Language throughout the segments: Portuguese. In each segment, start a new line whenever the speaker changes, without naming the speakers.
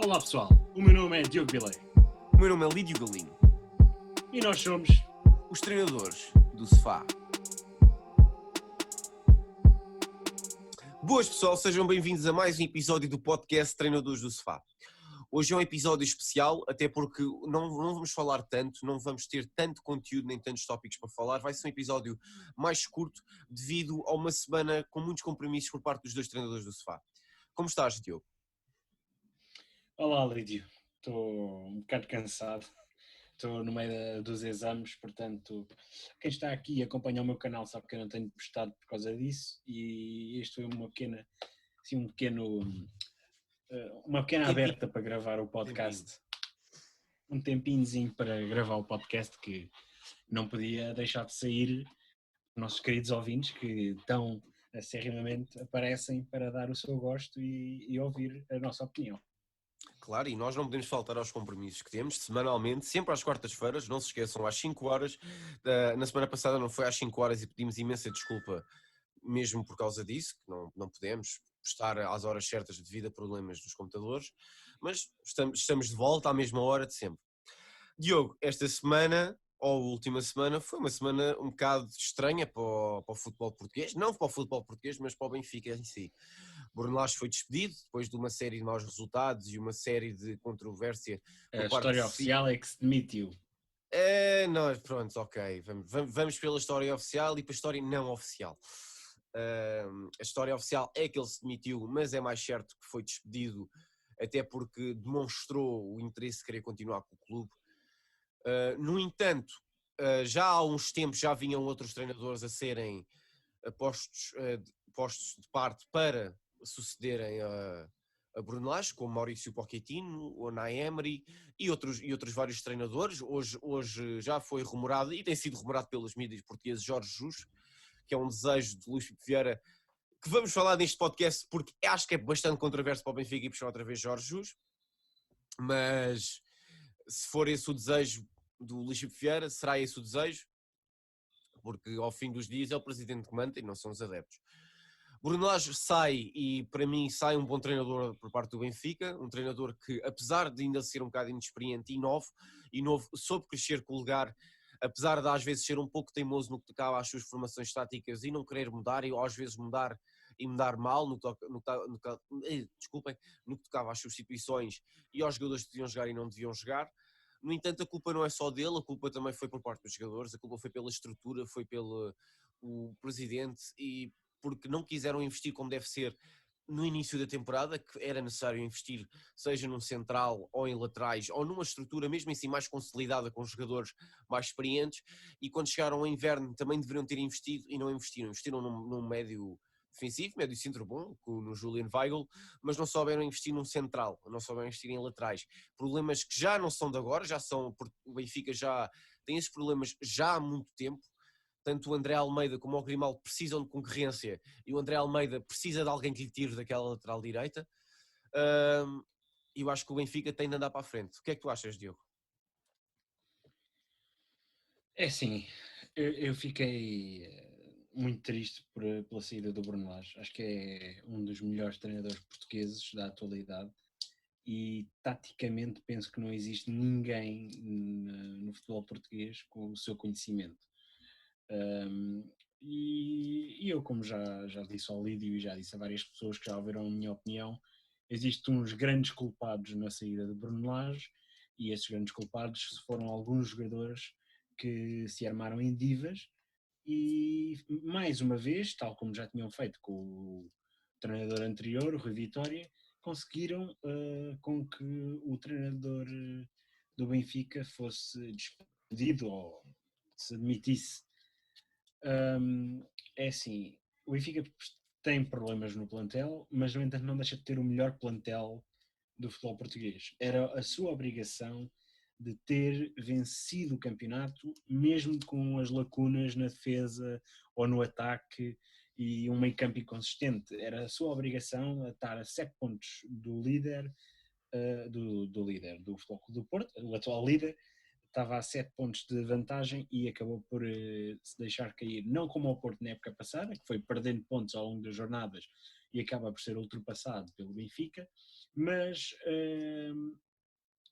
Olá pessoal, o meu nome é Diogo Bilei
O meu nome é Lídio Galinho,
e nós somos...
os treinadores do sofá. Boas pessoal, sejam bem-vindos a mais um episódio do podcast Treinadores do Sofá. Hoje é um episódio especial, até porque não vamos falar tanto, não vamos ter tanto conteúdo nem tantos tópicos para falar. Vai ser um episódio mais curto devido a uma semana com muitos compromissos por parte dos dois treinadores do sofá. Como estás, Diogo?
Olá Lídio, estou um bocado cansado, estou no meio dos exames, portanto quem está aqui a acompanhar o meu canal sabe que eu não tenho postado por causa disso e isto foi uma pequena aberta para gravar o podcast. Um tempinhozinho para gravar o podcast que não podia deixar de sair. Nossos queridos ouvintes que tão acerrimamente aparecem para dar o seu gosto e ouvir a nossa opinião.
Claro, e nós não podemos faltar aos compromissos que temos semanalmente, sempre às quartas-feiras, não se esqueçam, às 5 horas. Na semana passada não foi às 5 horas e pedimos imensa desculpa mesmo por causa disso, que não podemos estar às horas certas devido a problemas dos computadores, mas estamos de volta à mesma hora de sempre. Diogo, esta semana, ou última semana, foi uma semana um bocado estranha para o futebol português, não para o futebol português, mas para o Benfica em si. Bruno Lage foi despedido depois de uma série de maus resultados e uma série de controvérsia
A
por parte
história
de si.
oficial é que se demitiu.
Não, pronto, ok. Vamos pela história oficial e para a história não oficial. A história oficial é que ele se demitiu, mas é mais certo que foi despedido, até porque demonstrou o interesse de querer continuar com o clube. No entanto, já há uns tempos já vinham outros treinadores a serem postos de parte para sucederem a Bruno Lage, como Maurício Pochettino, o Unai Emery e outros vários treinadores. Hoje já foi rumorado, e tem sido rumorado pelas mídias portuguesas, Jorge Jesus, que é um desejo de Luís Filipe Vieira, que vamos falar neste podcast porque acho que é bastante controverso para o Benfica e puxar outra vez Jorge Jesus. Mas se for esse o desejo do Luís Filipe Vieira, será esse o desejo, porque ao fim dos dias é o presidente que manda e não são os adeptos. Bruno Lage sai e para mim sai um bom treinador por parte do Benfica, um treinador que apesar de ainda ser um bocado inexperiente e novo soube crescer com o lugar, apesar de às vezes ser um pouco teimoso no que tocava às suas formações táticas e não querer mudar, e às vezes mudar mal no que tocava às substituições e aos jogadores que deviam jogar e não deviam jogar. No entanto, a culpa não é só dele, a culpa também foi por parte dos jogadores, a culpa foi pela estrutura, foi pelo o presidente e porque não quiseram investir como deve ser no início da temporada, que era necessário investir, seja num central ou em laterais, ou numa estrutura mesmo assim mais consolidada com jogadores mais experientes, e quando chegaram ao inverno também deveriam ter investido e não investiram num médio defensivo, médio centro bom, no Julian Weigl, mas não souberam investir num central, não souberam investir em laterais. Problemas que já não são de agora, já são, porque o Benfica já tem esses problemas já há muito tempo. Tanto o André Almeida como o Grimaldo precisam de concorrência e o André Almeida precisa de alguém que lhe tire daquela lateral direita. Eu acho que o Benfica tem de andar para a frente. O que é que tu achas, Diogo?
É assim, eu fiquei muito triste pela saída do Bruno Lage. Acho que é um dos melhores treinadores portugueses da atualidade e taticamente penso que não existe ninguém no futebol português com o seu conhecimento. E eu, como já disse ao Lídio e já disse a várias pessoas que já ouviram a minha opinião, existem uns grandes culpados na saída de Bruno Lage e esses grandes culpados foram alguns jogadores que se armaram em divas e, mais uma vez, tal como já tinham feito com o treinador anterior, o Rui Vitória, conseguiram com que o treinador do Benfica fosse despedido ou se admitisse. É assim, o Benfica tem problemas no plantel, mas no entanto não deixa de ter o melhor plantel do futebol português. Era a sua obrigação de ter vencido o campeonato, mesmo com as lacunas na defesa ou no ataque e um meio campo inconsistente. Era a sua obrigação a estar a 7 pontos do líder, do líder do Futebol Clube do Porto, o atual líder. Estava a 7 pontos de vantagem e acabou por se deixar cair, não como ao Porto na época passada, que foi perdendo pontos ao longo das jornadas e acaba por ser ultrapassado pelo Benfica, mas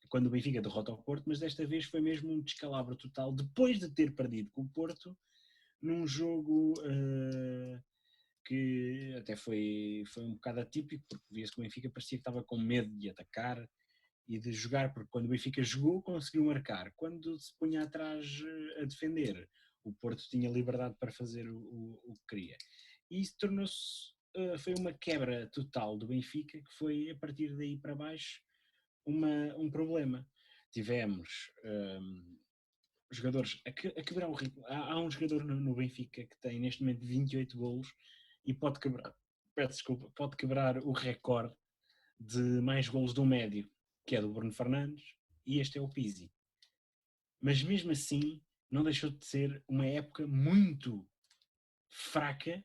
quando o Benfica derrota o Porto, mas desta vez foi mesmo um descalabro total, depois de ter perdido com o Porto, num jogo que até foi um bocado atípico, porque via-se que o Benfica parecia que estava com medo de atacar e de jogar, porque quando o Benfica jogou conseguiu marcar, quando se punha atrás a defender, o Porto tinha liberdade para fazer o que queria. E isso tornou-se, foi uma quebra total do Benfica, que foi a partir daí para baixo um problema. Tivemos jogadores a quebrar o ritmo. Há um jogador no Benfica que tem neste momento 28 golos e pode quebrar, pode quebrar o recorde de mais golos do médio, que é do Bruno Fernandes, e este é o Pizzi. Mas mesmo assim, não deixou de ser uma época muito fraca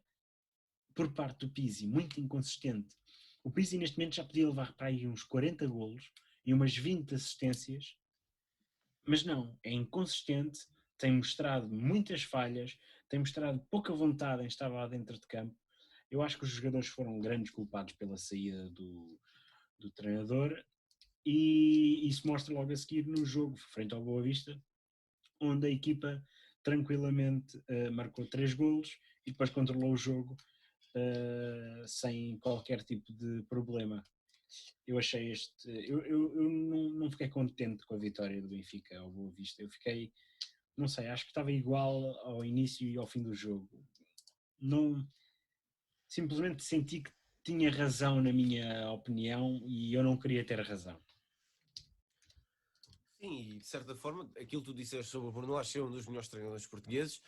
por parte do Pizzi, muito inconsistente. O Pizzi neste momento já podia levar para aí uns 40 golos e umas 20 assistências, mas não, é inconsistente, tem mostrado muitas falhas, tem mostrado pouca vontade em estar lá dentro de campo. Eu acho que os jogadores foram grandes culpados pela saída do treinador, e isso mostra logo a seguir no jogo frente ao Boa Vista, onde a equipa tranquilamente marcou 3 golos e depois controlou o jogo sem qualquer tipo de problema. Eu achei eu não fiquei contente com a vitória do Benfica ao Boa Vista. Eu fiquei, não sei, acho que estava igual ao início e ao fim do jogo. Não, simplesmente senti que tinha razão na minha opinião e eu não queria ter razão.
Sim, e de certa forma, aquilo que tu disseste sobre o Bruno Lage ser um dos melhores treinadores portugueses,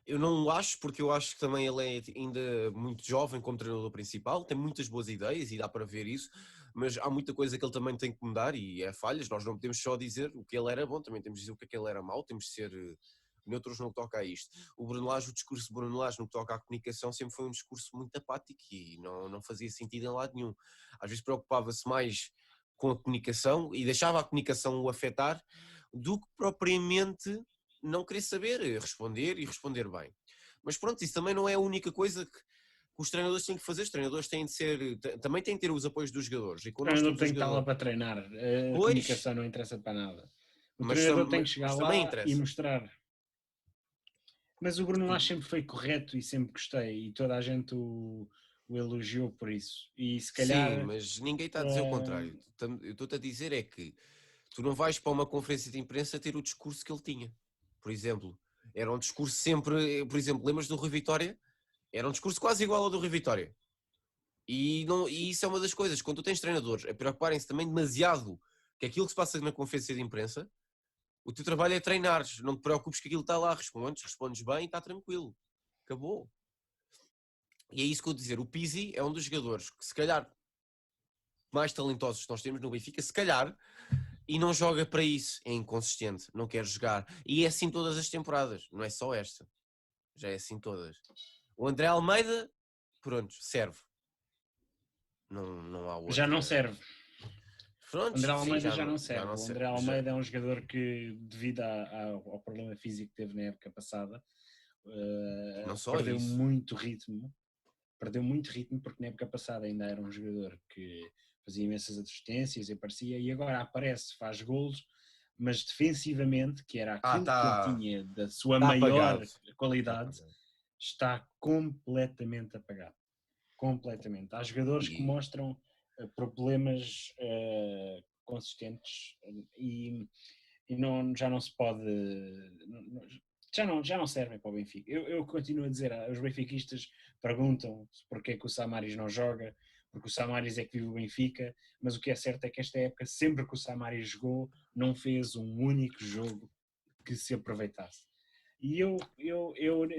eu não o acho, porque eu acho que também ele é ainda muito jovem como treinador principal, tem muitas boas ideias e dá para ver isso, mas há muita coisa que ele também tem que mudar e é falhas. Nós não podemos só dizer o que ele era bom, também temos de dizer o que é que ele era mau, temos de ser neutros no que toca a isto. O Bruno Lage, o discurso de Bruno Lage no que toca à comunicação sempre foi um discurso muito apático e não fazia sentido em lado nenhum. Às vezes preocupava-se mais com a comunicação e deixava a comunicação o afetar do que propriamente não querer saber, responder e responder bem. Mas pronto, isso também não é a única coisa que os treinadores têm que fazer. Os treinadores têm de ser, também têm que ter os apoios dos jogadores. E
O
quando nós
treinador
temos os
tem que estar lá
jogadores,
para treinar, a
pois,
comunicação não interessa para nada. O
mas,
treinador tem que chegar
mas também
lá e
interessa.
mostrar. Mas o Bruno Lage
E,
sempre foi correto e sempre gostei, e toda a gente o elogiou por isso. E se
sim,
calhar.
mas ninguém está a dizer o contrário. Eu estou-te a dizer é que tu não vais para uma conferência de imprensa ter o discurso que ele tinha. Por exemplo, era um discurso sempre, por exemplo, lembras do Rui Vitória? Era um discurso quase igual ao do Rui Vitória. E isso é uma das coisas, quando tu tens treinadores a preocuparem-se também demasiado que aquilo que se passa na conferência de imprensa, o teu trabalho é treinares, não te preocupes que aquilo está lá, respondes bem e está tranquilo. Acabou. E é isso que eu vou dizer, o Pizzi é um dos jogadores que se calhar mais talentosos que nós temos no Benfica, se calhar, e não joga para isso, é inconsistente, não quer jogar. E é assim todas as temporadas, não é só esta, já é assim todas. O André Almeida, pronto, serve. Não há
Já não
outra.
serve. O André
Prontos, sim,
Almeida já não
já
serve.
não
O
sei.
André Almeida é um jogador que, devido ao problema físico que teve na época passada,
E não só
perdeu
isso.
muito ritmo. Perdeu muito ritmo porque na época passada ainda era um jogador que fazia imensas assistências e aparecia, e agora aparece, faz golos, mas defensivamente, que era aquilo que ele
Está
tinha da sua
tá apagado.
maior
Tá
qualidade,
apagado.
está completamente apagado. Completamente. Há jogadores que
E,
mostram problemas consistentes e já não se pode. Já não servem para o Benfica. Eu continuo a dizer, os benfiquistas perguntam porque é que o Samaris não joga, porque o Samaris é que vive o Benfica, mas o que é certo é que esta época, sempre que o Samaris jogou, não fez um único jogo que se aproveitasse. E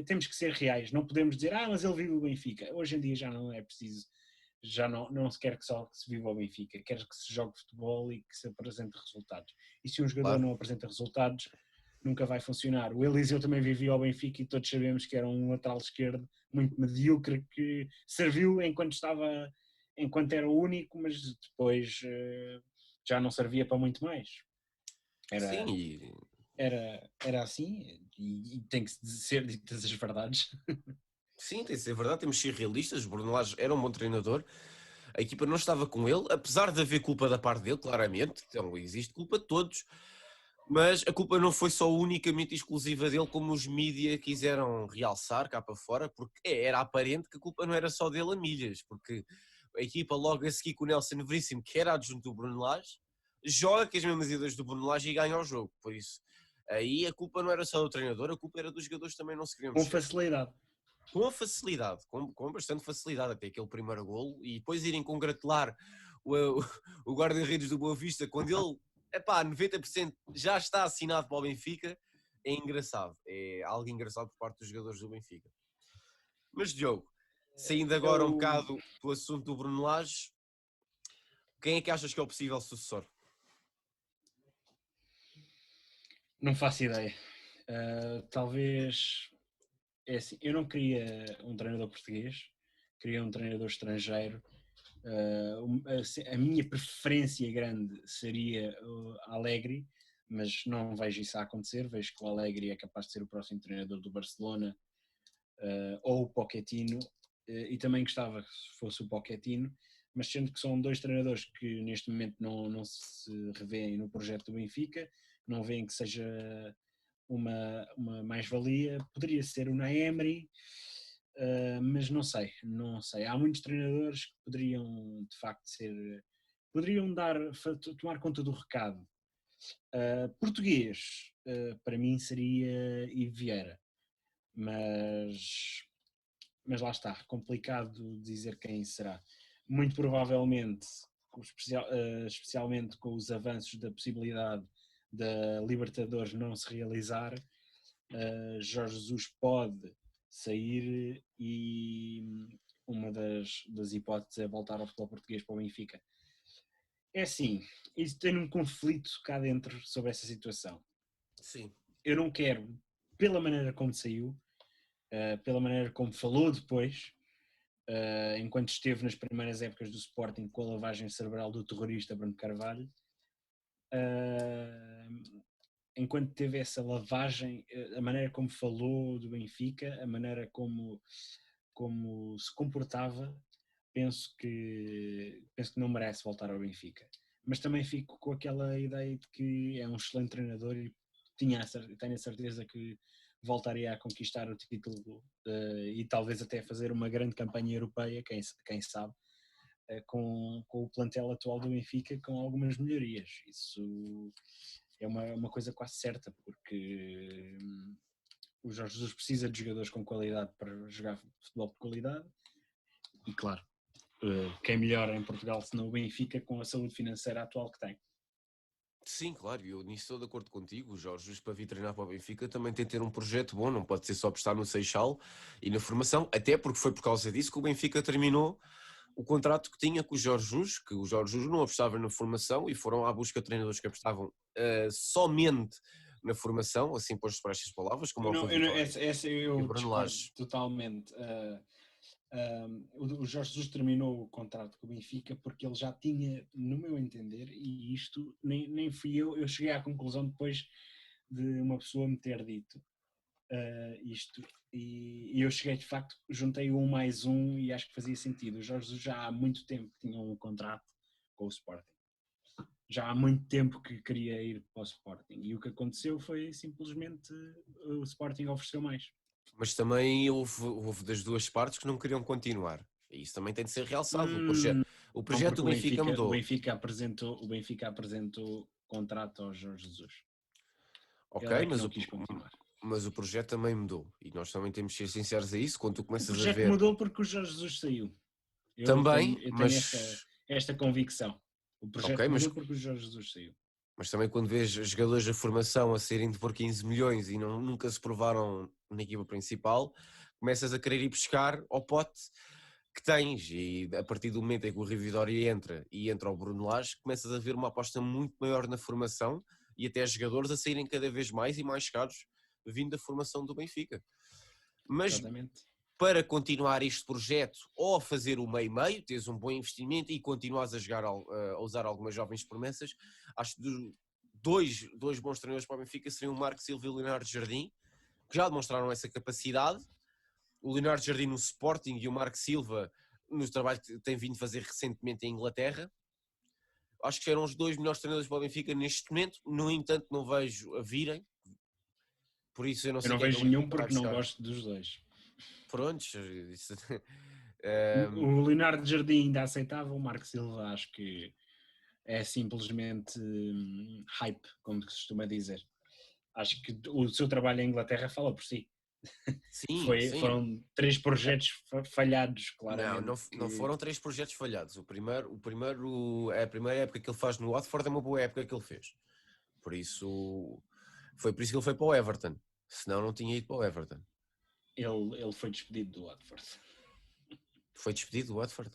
temos que ser reais, não podemos dizer, mas ele vive o Benfica. Hoje em dia já não é preciso, já não se quer que só que se viva o Benfica, quer que se jogue futebol e que se apresente resultados. E se um jogador
claro.
não apresenta resultados, nunca vai funcionar. O Eliseu também vivia ao Benfica e todos sabemos que era um lateral esquerdo muito medíocre que serviu enquanto era o único, mas depois já não servia para muito mais.
Sim,
Era, era assim e tem que ser ditas as verdades.
Sim, tem de ser verdade, temos de ser realistas. O Bruno Lage era um bom treinador, a equipa não estava com ele, apesar de haver culpa da parte dele, claramente, então existe culpa de todos, mas a culpa não foi só unicamente exclusiva dele, como os mídia quiseram realçar cá para fora, porque era aparente que a culpa não era só dele a milhas, porque a equipa logo a seguir com o Nelson Veríssimo, que era adjunto do Bruno Lage, joga com as mesmas ideias do Bruno Lage e ganha o jogo, por isso aí a culpa não era só do treinador, a culpa era dos jogadores que também não se queriam
Com
mexer.
facilidade.
Com facilidade, com bastante facilidade, até aquele primeiro golo, e depois irem congratular o guarda-redes do Boa Vista, quando ele, 90% já está assinado para o Benfica, é engraçado, é algo engraçado por parte dos jogadores do Benfica. Mas Diogo, saindo agora um bocado do assunto do Bruno Lage, quem é que achas que é o possível sucessor?
Não faço ideia. Talvez, é assim, eu não queria um treinador português, queria um treinador estrangeiro. A minha preferência grande seria Allegri, mas não vejo isso a acontecer. Vejo que o Allegri é capaz de ser o próximo treinador do Barcelona, ou o Pochettino, e também gostava que fosse o Pochettino, mas sendo que são dois treinadores que neste momento não se revêem no projeto do Benfica, não veem que seja uma mais-valia, poderia ser o Naemri, mas não sei. Há muitos treinadores que poderiam de facto poderiam tomar conta do recado. Português, para mim seria Ivo Vieira, mas lá está, complicado dizer quem será. Muito provavelmente, especialmente com os avanços da possibilidade da Libertadores não se realizar, Jorge Jesus pode sair e uma das hipóteses é voltar ao futebol português para o Benfica. É assim, isso tem um conflito cá dentro sobre essa situação.
Sim.
Eu não quero, pela maneira como saiu, pela maneira como falou depois, enquanto esteve nas primeiras épocas do Sporting com a lavagem cerebral do terrorista Bruno Carvalho, enquanto teve essa lavagem, a maneira como falou do Benfica, a maneira como se comportava, penso que não merece voltar ao Benfica. Mas também fico com aquela ideia de que é um excelente treinador e tenho a certeza que voltaria a conquistar o título, e talvez até fazer uma grande campanha europeia, quem sabe, com o plantel atual do Benfica, com algumas melhorias. Isso é uma coisa quase certa, porque o Jorge Jesus precisa de jogadores com qualidade para jogar futebol de qualidade, e claro, quem melhor em Portugal se não o Benfica, com a saúde financeira atual que tem.
Sim, claro, eu nisso estou de acordo contigo. O Jorge Jesus, para vir treinar para o Benfica, também tem de ter um projeto bom, não pode ser só apostar no Seixal e na formação, até porque foi por causa disso que o Benfica terminou o contrato que tinha com o Jorge Jesus, que o Jorge Jesus não apostava na formação e foram à busca de treinadores que apostavam somente na formação, assim posto para estas palavras, como o Rui Vitória
Essa
e o
eu
Bruno
discordo
Lage.
totalmente. O Jorge Jesus terminou o contrato com o Benfica porque ele já tinha, no meu entender, e isto nem fui eu cheguei à conclusão depois de uma pessoa me ter dito isto, e eu cheguei de facto, juntei um mais um e acho que fazia sentido. O Jorge Jesus já há muito tempo que tinha um contrato com o Sporting. Já há muito tempo que queria ir para o Sporting, e o que aconteceu foi simplesmente o Sporting ofereceu mais.
Mas também houve das duas partes que não queriam continuar. E isso também tem de ser realçado. O
Não,
projeto
porque
do Benfica
o
mudou.
Benfica apresentou contrato ao Jorge Jesus.
Ok,
Ele é que não quis continuar.
mas o projeto também mudou. E nós também temos de ser sinceros a isso. Quando tu
O
começas a
projeto
ver.
mudou porque o Jorge Jesus saiu.
Também,
Eu tenho
mas.
esta convicção. O
Ok,
projeto mudou porque o Jorge Jesus saiu.
mas também quando vês jogadores da formação a serem por 15 milhões e nunca se provaram na equipa principal, começas a querer ir buscar ao pote que tens. E a partir do momento em que o Rui Vitória entra o Bruno Lage, começas a ver uma aposta muito maior na formação e até jogadores a saírem cada vez mais e mais caros vindo da formação do Benfica. Mas
Exatamente.
para continuar este projeto ou fazer o meio-meio, teres um bom investimento e continuares a jogar, a usar algumas jovens promessas, acho que dois bons treinadores para o Benfica seriam o Marco Silva e o Leonardo Jardim, que já demonstraram essa capacidade. o Leonardo Jardim no Sporting e o Marco Silva no trabalho que tem vindo fazer recentemente em Inglaterra. Acho que eram os 2 melhores treinadores para o Benfica neste momento. No entanto, não vejo a virem. Por isso eu não
Eu
sei
não
quem é que
vejo
o
nenhum
Benfica vai
porque não
buscar.
gosto dos dois.
Prontos. Isso,
O Leonardo Jardim ainda aceitava, o Marco Silva acho que é simplesmente hype, como se costuma dizer. Acho que o seu trabalho em Inglaterra fala por si.
sim, sim.
Foram 3 projetos falhados,
Não,
claramente.
não foram 3 projetos falhados. A primeira época que ele faz no Watford é uma boa época que ele fez. Por isso, foi por isso que ele foi para o Everton. Senão não tinha ido para o Everton.
Ele foi despedido do Watford.
Foi despedido do Watford?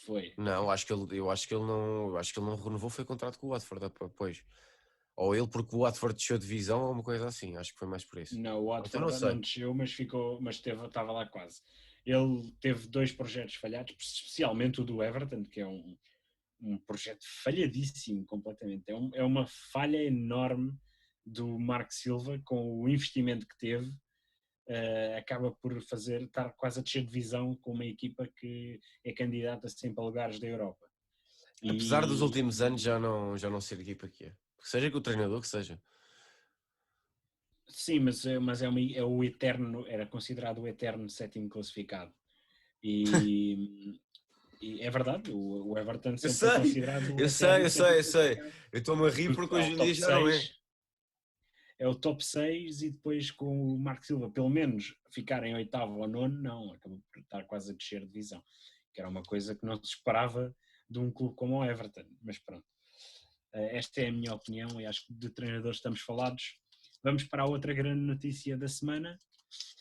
Foi.
Não, eu acho que ele não, eu acho que ele não renovou, foi contrato com o Watford depois. Ou ele porque o Watford desceu de divisão ou uma coisa assim, acho que foi mais por isso.
Não, o
Então não
Watford
sei.
não desceu, mas estava lá quase. Ele teve 2 projetos falhados, especialmente o do Everton, que é um projeto falhadíssimo completamente. É uma falha enorme do Marco Silva com o investimento que teve. Acaba por estar quase a descer de divisão com uma equipa que é candidata sempre a lugares da Europa.
Apesar dos
E
últimos anos já não ser a equipa que é. Que seja que o treinador que seja.
sim, mas é o eterno, era considerado o eterno sétimo classificado. E, e é verdade, o Everton
Eu
sempre foi
sei,
considerado o
eu sei,
eterno
eu sei,
sétimo
eu sei.
classificado.
Eu estou-me a rir porque
É
hoje
o
em dia
top
já não é.
6, é o top 6 e depois com o Marco Silva, pelo menos ficar em oitavo ou nono, não, acabou por estar quase a descer de divisão, que era uma coisa que não se esperava de um clube como o Everton, mas pronto. Esta é a minha opinião e acho que de treinadores estamos falados. Vamos para a outra grande notícia da semana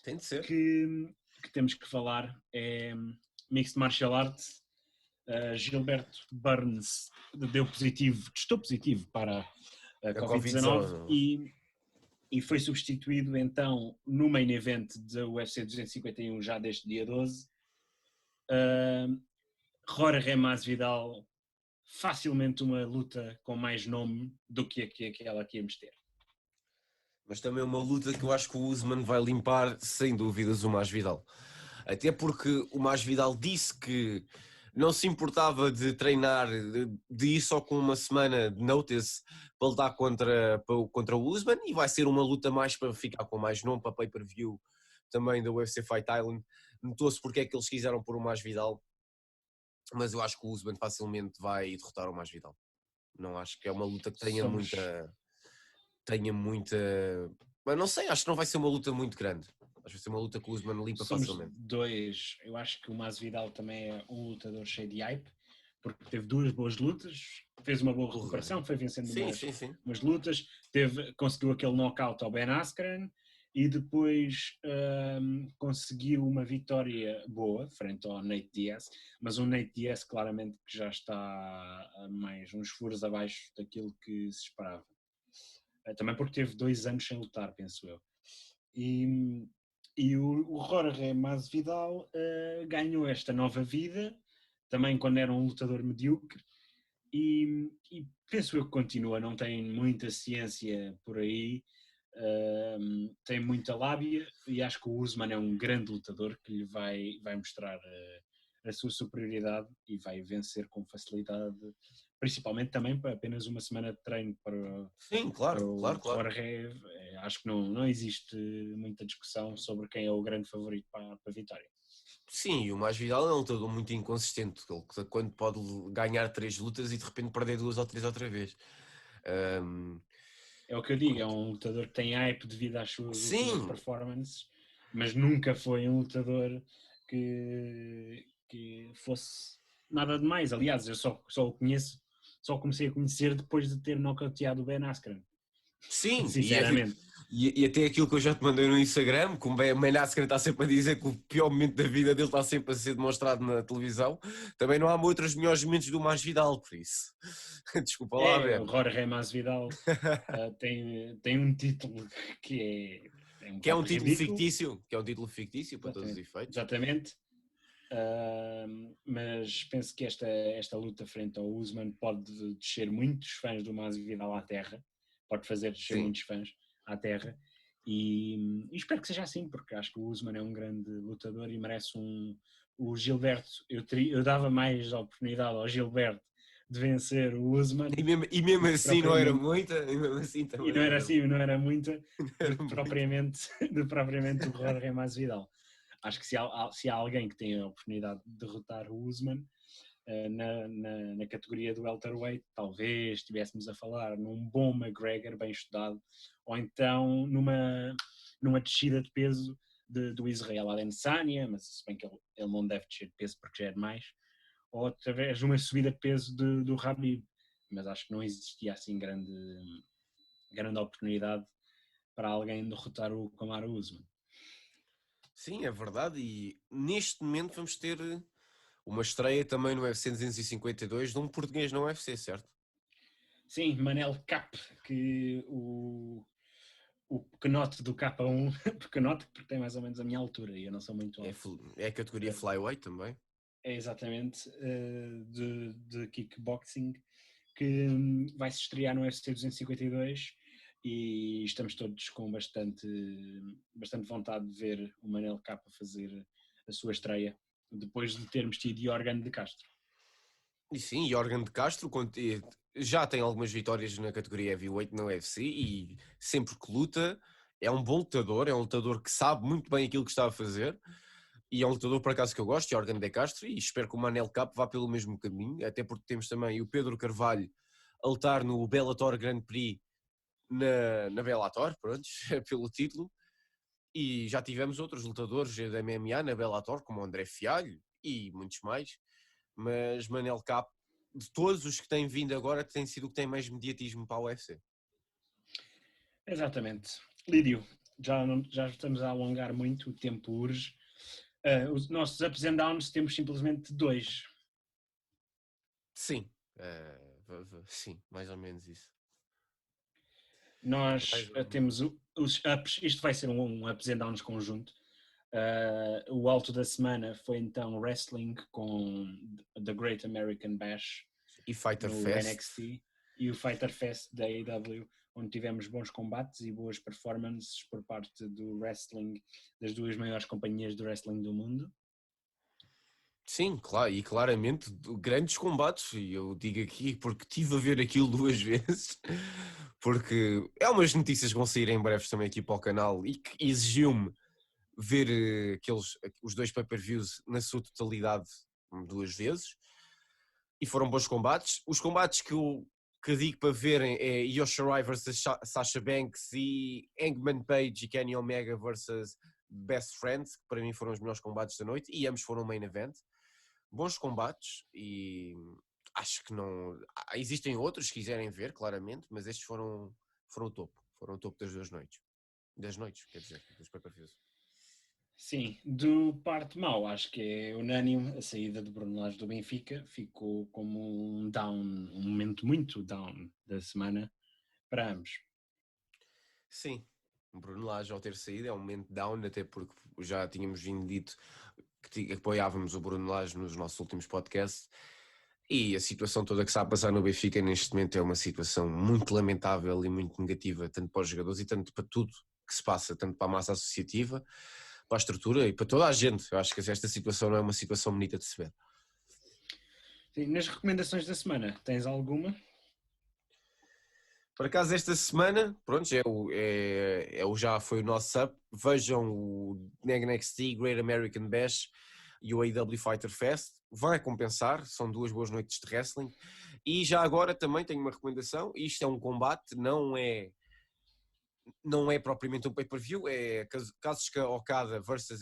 Tem de ser.
que temos que falar, é Mixed Martial Arts. Gilberto Burns testou positivo para a
A
Covid-19
Covid-19.
e foi substituído então no main event da UFC 251 já deste dia 12. Jorge Masvidal, facilmente uma luta com mais nome do que aquela que íamos ter.
Mas também é uma luta que eu acho que o Usman vai limpar, sem dúvidas, o Masvidal. Até porque o Masvidal disse que não se importava de treinar, de ir só com uma semana de notice para lutar contra o Usman, e vai ser uma luta mais para ficar com mais nome, para pay-per-view também da UFC Fight Island. Notou-se porque é que eles quiseram pôr o Masvidal, mas eu acho que o Usman facilmente vai derrotar o Masvidal. Não acho que é uma luta que tenha muita. Mas não sei, acho que não vai ser uma luta muito grande. Acho que vai ser uma luta que o Usman limpa
Somos
facilmente.
dois. Eu acho que o Masvidal também é um lutador cheio de hype, porque teve 2 boas lutas, fez uma boa recuperação, foi vencendo
Sim, sim, sim.
umas lutas, conseguiu aquele knockout ao Ben Askren e depois conseguiu uma vitória boa frente ao Nate Diaz, mas um Nate Diaz claramente que já está a mais uns furos abaixo daquilo que se esperava. Também porque teve 2 anos sem lutar, penso eu. E o Jorge Masvidal ganhou esta nova vida, também quando era um lutador medíocre, e penso eu que continua, não tem muita ciência por aí, tem muita lábia, e acho que o Usman é um grande lutador que lhe vai mostrar a sua superioridade e vai vencer com facilidade, principalmente também para apenas uma semana de treino
Sim,
para
claro,
o
claro, claro.
Jorge. Acho que não existe muita discussão sobre quem é o grande favorito para a vitória.
Sim, e o Masvidal é um lutador muito inconsistente, ele, quando pode ganhar 3 lutas e de repente perder 2 ou 3 outra vez.
É o que eu digo, é um lutador que tem hype devido às suas últimas
Sim,
performances, mas nunca foi um lutador que fosse nada demais. Aliás, eu só o conheço, só comecei a conhecer depois de ter nocauteado o Ben Askren.
sim,
Sinceramente.
e até aquilo que eu já te mandei no Instagram, que o Ben Askren está sempre a dizer que o pior momento da vida dele está sempre a ser demonstrado na televisão, também não há outros melhores momentos do Masvidal, por isso. Desculpa lá,
O
Ben.
Jorge Masvidal tem um título que é um
Que é um
bocado
título
ridículo.
fictício, que é um título fictício para todos os
Exatamente.
efeitos.
Exatamente. Mas penso que esta luta frente ao Usman pode descer muitos fãs do Masvidal à terra, pode fazer descer
Sim.
muitos fãs à terra, E espero que seja assim, porque acho que o Usman é um grande lutador e merece o Gilberto. Eu dava mais oportunidade ao Gilberto de vencer o Usman
E mesmo
do que
assim não era
propriamente,
muita, e mesmo assim
e
também
não
não
era
era,
assim, não era muita,
não era
do que
muita.
propriamente o Jorge Masvidal. Acho que se há alguém que tem a oportunidade de derrotar o Usman na categoria do welterweight, talvez estivéssemos a falar num bom McGregor bem estudado, ou então numa descida de peso do Israel Adesanya, mas se bem que ele não deve descer de peso porque já é demais, ou através de uma subida de peso do Khabib, mas acho que não existia assim grande oportunidade para alguém derrotar o Kamaru Usman.
Sim, é verdade, e neste momento vamos ter uma estreia também no UFC 252 de um português no UFC, certo?
Sim, Manel Cap, que o pequenote do K1, pequenote porque tem mais ou menos a minha altura e eu não sou muito
É,
alto.
é a categoria flyweight também.
É exatamente de kickboxing que vai se estrear no UFC 252 e estamos todos com bastante vontade de ver o Manel Capa fazer a sua estreia depois de termos tido Jorgen de Castro.
E sim, Jorgen de Castro já tem algumas vitórias na categoria heavyweight na UFC e sempre que luta é um bom lutador, é um lutador que sabe muito bem aquilo que está a fazer e é um lutador por acaso que eu gosto, Jorgen de Castro, e espero que o Manel Cap vá pelo mesmo caminho, até porque temos também o Pedro Carvalho a lutar no Bellator Grand Prix na Bellator, pronto, pelo título, e já tivemos outros lutadores da MMA na Bellator, como o André Fialho e muitos mais, mas Manel Cap, de todos os que têm vindo agora, tem sido o que tem mais mediatismo para a UFC.
Exatamente. Lídio, já estamos a alongar muito, o tempo urge. Os nossos ups and downs temos simplesmente 2.
Sim, sim, mais ou menos isso.
Nós
Mais ou
temos
menos.
os ups, isto vai ser um ups and downs conjunto. O alto da semana foi então wrestling com The Great American Bash
E Fighter
no
Fest.
NXT e o Fighter Fest da AEW, onde tivemos bons combates e boas performances por parte do wrestling, das duas maiores companhias de wrestling do mundo.
Sim, claro, e claramente grandes combates, e eu digo aqui porque estive a ver aquilo duas vezes, porque é umas notícias que vão sair em breve também aqui para o canal e que exigiu-me ver os dois pay-per-views na sua totalidade duas vezes, e foram bons combates. Os combates que digo para verem é Io Shirai vs Sasha Banks e Hangman Page e Kenny Omega vs Best Friends, que para mim foram os melhores combates da noite, e ambos foram main event. Bons combates e acho que não. Existem outros, se quiserem ver, claramente, mas estes foram o topo. Foram o topo das duas noites. Das noites, quer dizer, dos pay-per-views.
Sim, do parte mau, acho que é unânime a saída de Bruno Lage do Benfica, ficou como um down, um momento muito down da semana para ambos.
Sim, o Bruno Lage ao ter saído é um momento down, até porque já tínhamos vindo dito que apoiávamos o Bruno Lage nos nossos últimos podcasts e a situação toda que está a passar no Benfica neste momento é uma situação muito lamentável e muito negativa, tanto para os jogadores e tanto para tudo que se passa, tanto para a massa associativa, para a estrutura e para toda a gente. Eu acho que esta situação não é uma situação bonita de se ver.
Sim, nas recomendações da semana, tens alguma?
Por acaso esta semana, pronto, já foi o nosso up. Vejam o NXT Great American Bash e o AEW Fighter Fest. Vai compensar, são duas boas noites de wrestling. E já agora também tenho uma recomendação. Isto é um combate, não é propriamente um pay-per-view, é Kazuchika Okada versus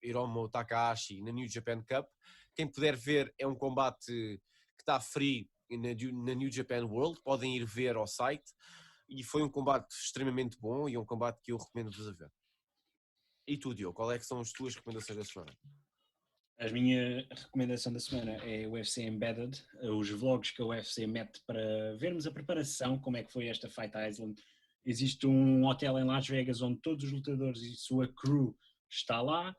Hiromu Takahashi na New Japan Cup. Quem puder ver, é um combate que está free na New Japan World, podem ir ver ao site, e foi um combate extremamente bom e um combate que eu recomendo-vos a ver. E tu, Diogo, qual é que são as tuas recomendações da semana?
A minha recomendação da semana é o UFC Embedded, os vlogs que a UFC mete para vermos a preparação, como é que foi esta Fight Island. Existe um hotel em Las Vegas onde todos os lutadores e sua crew está lá,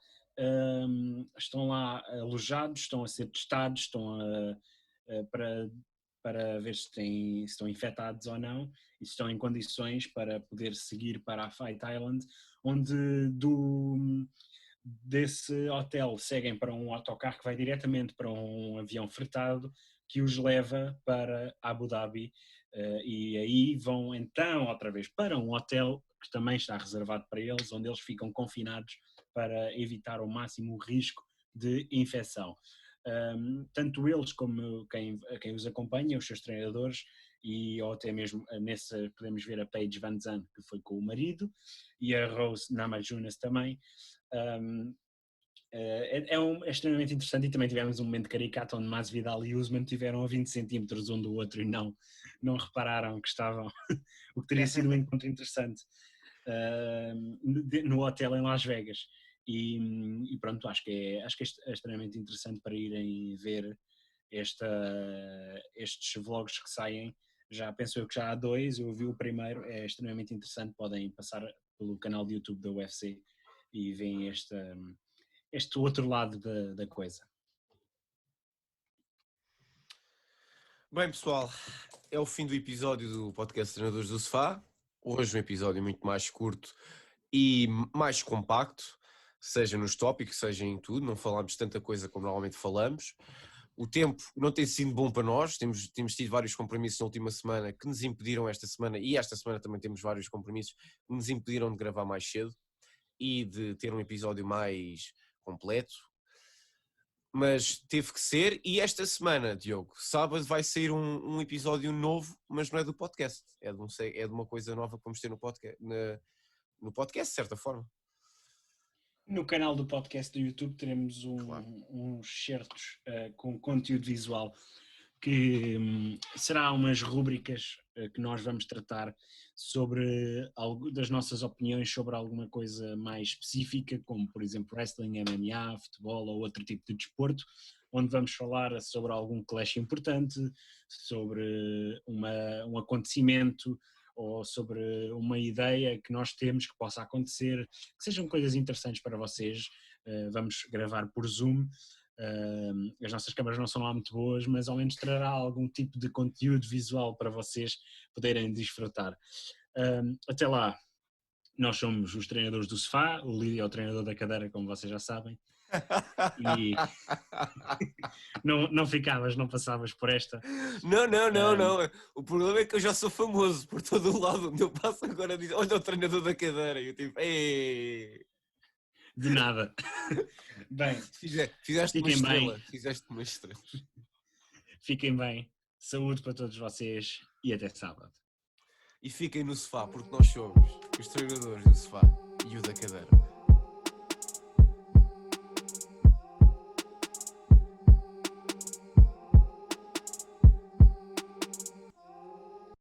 estão lá alojados, estão a ser testados, para para ver se estão infectados ou não e se estão em condições para poder seguir para a Fight Island, onde desse hotel seguem para um autocarro que vai diretamente para um avião fretado que os leva para Abu Dhabi, e aí vão então outra vez para um hotel que também está reservado para eles, onde eles ficam confinados para evitar ao máximo o risco de infecção. Tanto eles como quem os acompanha, os seus treinadores, ou até mesmo nesse podemos ver a Paige Van Zandt, que foi com o marido, e a Rose Namajunas também. É extremamente interessante, e também tivemos um momento caricato onde Masvidal e Usman tiveram a 20 centímetros um do outro e não repararam que estavam, o que teria sido um encontro interessante no hotel em Las Vegas. E pronto, acho que é extremamente interessante para irem ver estes vlogs que saem. Já penso eu que já há 2, eu vi o primeiro, é extremamente interessante, podem passar pelo canal de YouTube da UFC e veem este outro lado da coisa.
Bem, pessoal, é o fim do episódio do podcast Treinadores do Sofá. Hoje um episódio muito mais curto e mais compacto, seja nos tópicos, seja em tudo. Não falámos tanta coisa como normalmente falamos. O tempo não tem sido bom para nós, temos tido vários compromissos na última semana que nos impediram esta semana, e esta semana também temos vários compromissos que nos impediram de gravar mais cedo e de ter um episódio mais completo. Mas teve que ser, e esta semana, Diogo, sábado vai sair um episódio novo, mas não é do podcast, é de uma coisa nova que vamos ter no podcast, no podcast, de certa forma.
No canal do podcast do YouTube teremos
Claro.
uns certos com conteúdo visual que será umas rúbricas que nós vamos tratar sobre das nossas opiniões sobre alguma coisa mais específica, como por exemplo wrestling, MMA, futebol ou outro tipo de desporto, onde vamos falar sobre algum clash importante, sobre um acontecimento ou sobre uma ideia que nós temos que possa acontecer, que sejam coisas interessantes para vocês. Vamos gravar por Zoom. As nossas câmaras não são lá muito boas, mas ao menos trará algum tipo de conteúdo visual para vocês poderem desfrutar. Até lá, nós somos os treinadores do sofá, o Lídio é o treinador da cadeira, como vocês já sabem. E não ficavas, não passavas por esta.
Não. O problema é que eu já sou famoso por todo o lado onde eu passo agora diz, olha o treinador da cadeira, e eu tipo, ei.
De nada. Bem,
fizeste uma estrela. Fizeste uma estrela.
Fiquem bem, saúde para todos vocês e até sábado.
E fiquem no sofá, porque nós somos os treinadores do sofá e o da cadeira.